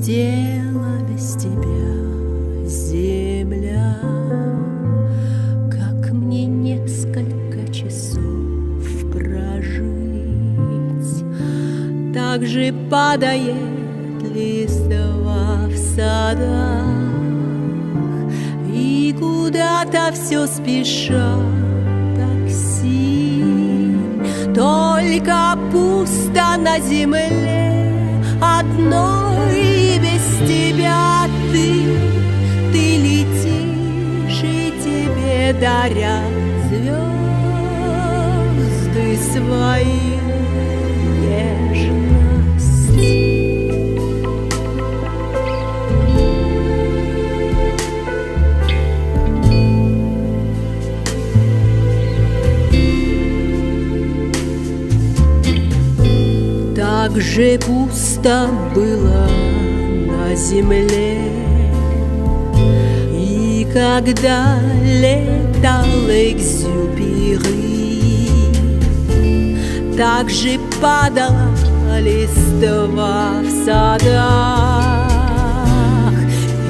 Опустела без тебя земля. Как мне несколько часов прожить? Так же падает листва в садах, и куда-то все спешат такси. Только пусто на земле одной, и без тебя ты летишь, и тебе дарят звезды свои нежность. Так же пусто было на земле, и когда летал Экзюпери, так же падала листва в садах,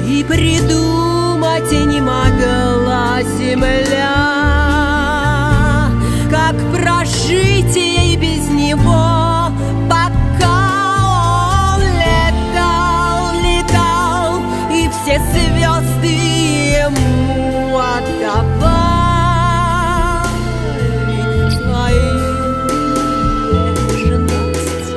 и придумать не могла земля, как прожить ей без него. Все звезды ему отдавали свою нежность.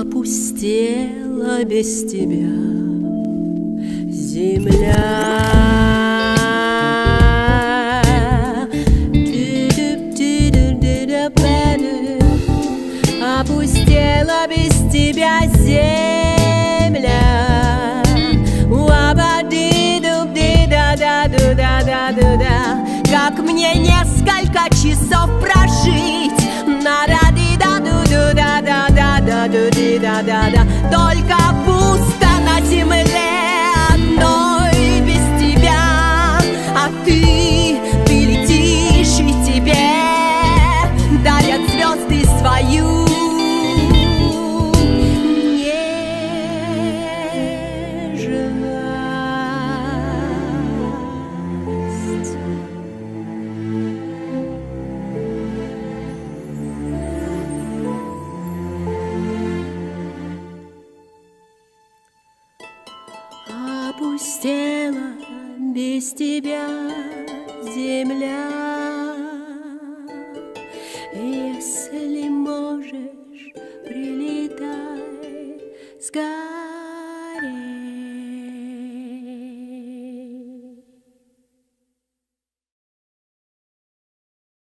Опустела без тебя земля. Опустела без тебя земля. Как мне несколько часов прожить? Только пусто на земле одной без тебя, а ты летишь, и тебе дарят звезды свою нежность. Опустела без тебя земля. Если можешь, прилетай скорей.